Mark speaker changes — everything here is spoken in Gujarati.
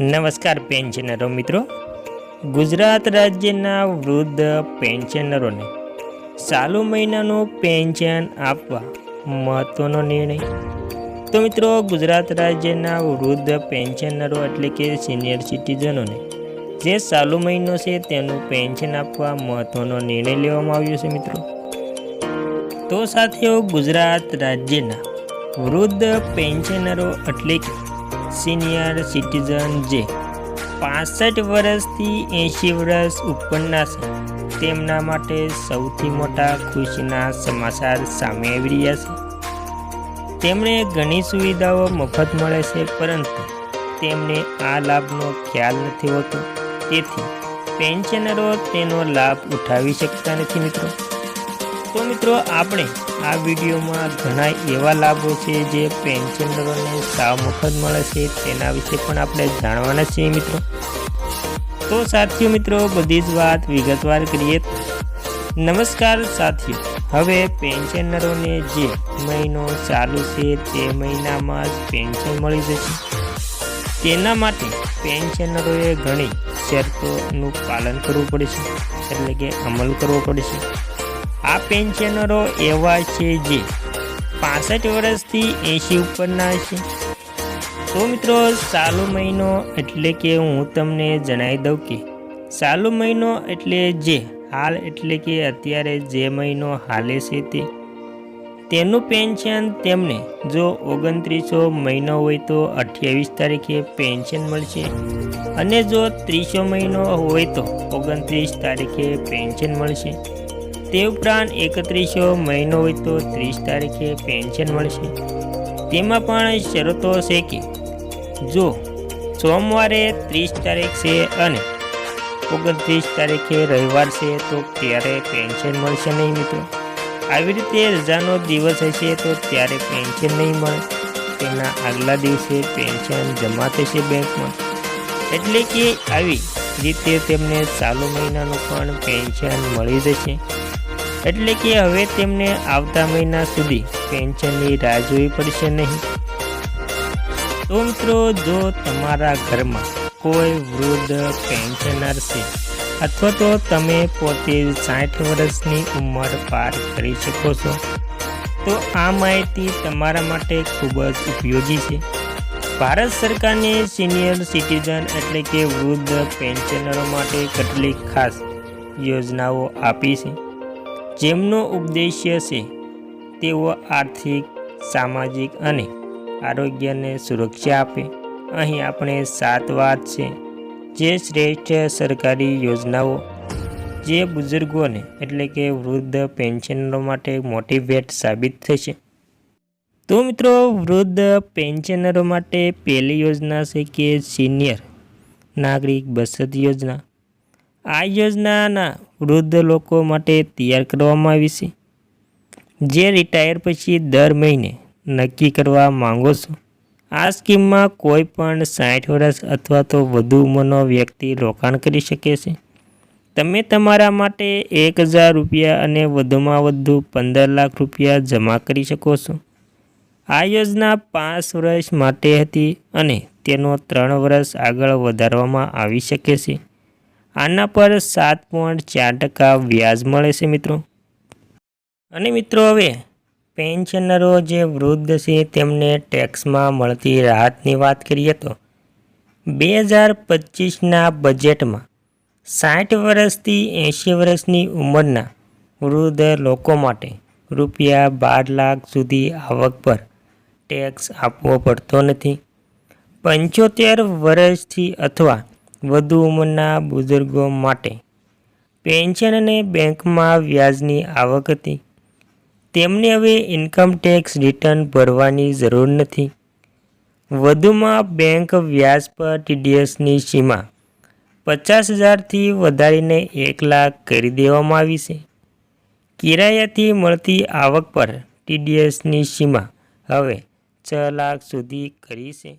Speaker 1: નમસ્કાર પેન્શનરો મિત્રો, ગુજરાત રાજ્યના વૃદ્ધ પેન્શનરોને ચાલુ મહિનાનું પેન્શન આપવા મહત્વનો નિર્ણય. તો મિત્રો, ગુજરાત રાજ્યના વૃદ્ધ પેન્શનરો એટલે કે સિનિયર સિટીઝનોને જે ચાલુ મહિનો છે તેનું પેન્શન આપવા મહત્વનો નિર્ણય લેવામાં આવ્યો છે મિત્રો. તો સાથીઓ, ગુજરાત રાજ્યના વૃદ્ધ પેન્શનરો એટલે કે સિનિયર સિટીઝન જે 65 વર્ષથી 80 વર્ષ ઉપરના છે તેમના માટે સૌથી મોટા ખુશીના સમાચાર સામે આવી રહ્યા છે. તેમને ઘણી સુવિધાઓ મફત મળે છે, પરંતુ તેમને આ લાભનો ખ્યાલ નથી હોતો, તેથી પેન્શનરો તેનો લાભ ઉઠાવી શકતા નથી મિત્રો. તો મિત્રો, આપણે આ વિડીયોમાં ઘણા એવા લાભો છે જે પેન્શનરોને સાવ મફત મળે છે તેના વિશે પણ આપણે જાણવાના છીએ મિત્રો. તો સાથીઓ મિત્રો, બધી જ વાત વિગતવાર કરીએ. નમસ્કાર સાથીઓ, હવે પેન્શનરોને જે મહિનો ચાલુ છે તે મહિનામાં જ પેન્શન મળી જશે. તેના માટે પેન્શનરોએ ઘણી શરતોનું પાલન કરવું પડશે, એટલે કે અમલ કરવો પડશે. આ પેન્શનરો એવા છે જે 65 વર્ષથી 80 ઉપરના છે. તો મિત્રો, ચાલુ મહિનો એટલે કે હું તમને જણાવી દઉં કે ચાલુ મહિનો એટલે જે હાલ એટલે કે અત્યારે જે મહિનો હાલે છે તેનું પેન્શન તેમને જો 29 મહિનો હોય તો 28 તારીખે પેન્શન મળશે, અને જો 30 મહિનો હોય તો 29 તારીખે પેન્શન મળશે. તે ઉપરાંત 31 મહિનો હોય તો 30 તારીખે પેન્શન મળશે. તેમાં પણ શરતો છે કે જો સોમવારે 30 તારીખ છે અને 29 તારીખે રવિવાર છે તો ત્યારે પેન્શન મળશે નહીં મિત્રો. આવી રીતે રજાનો દિવસ હશે તો ત્યારે પેન્શન નહીં મળે, તેના આગલા દિવસે પેન્શન જમા થશે બેંકમાં. એટલે કે આવી રીતે તેમને ચાલુ મહિનાનું પણ પેન્શન મળી જશે. એટલે કે હવે તેમને આવતા મહિના સુધી પેન્શનની રાહ જોવી પડશે નહીં. તો મિત્રો, જો તમારા ઘરમાં કોઈ વૃદ્ધ પેન્શનર છે અથવા તો તમે પોતે 60 વર્ષની ઉંમર પાર કરી શકો છો, તો આ માહિતી તમારા માટે ખૂબ જ ઉપયોગી છે. ભારત સરકારની સિનિયર સિટીઝન એટલે કે વૃદ્ધ પેન્શનરો માટે કેટલીક ખાસ યોજનાઓ આપી છે, જેમનો ઉદ્દેશ્ય છે તેઓ આર્થિક, સામાજિક અને આરોગ્યને સુરક્ષા આપે. અહીં આપણે 7 વાત છે જે શ્રેષ્ઠ સરકારી યોજનાઓ જે બુઝુર્ગોને એટલે કે વૃદ્ધ પેન્શનરો માટે મોટી ભેટ સાબિત થશે. તો મિત્રો, વૃદ્ધ પેન્શનરો માટે પહેલી યોજના છે કે સિનિયર નાગરિક બચત યોજના. આ યોજનાના વૃદ્ધ લોકો માટે તૈયાર કરવામાં આવી છે, જે રિટાયર પછી દર મહિને નક્કી કરવા માંગો છો. આ સ્કીમમાં કોઈ પણ 60 વર્ષ અથવા તો વધુ ઉંમરનો વ્યક્તિ રોકાણ કરી શકે છે. તમે તમારા માટે 1000 રૂપિયા અને વધુમાં વધુ 15 લાખ રૂપિયા જમા કરી શકો છો. આ યોજના 5 વર્ષ માટે હતી અને તેનો 3 વર્ષ આગળ વધારવામાં આવી શકે છે. આના પર 7.4% વ્યાજ મળે છે મિત્રો. અને મિત્રો, હવે પેન્શનરો જે વૃદ્ધ છે તેમને ટેક્સમાં મળતી રાહતની વાત કરીએ તો 2025ના બજેટમાં 60 વર્ષથી 80 વર્ષની ઉંમરના વૃદ્ધ લોકો માટે ₹12 લાખ સુધી આવક પર ટેક્સ આપવો પડતો નથી. 75 વર્ષથી અથવા વધુ ઉંમરના બુઝુર્ગો માટે પેન્શન અને બેંકમાં વ્યાજની આવક હતી. તેમને હવે ઇન્કમ ટેક્સ રિટર્ન ભરવાની જરૂર નથી. વધુમાં બેંક વ્યાજ પર TDSની સીમા 50,000થી વધારીને 1 લાખ કરી દેવામાં આવી છે. કિરાયાથી મળતી આવક પર TDSની સીમા હવે 6 લાખ સુધી કરી છે.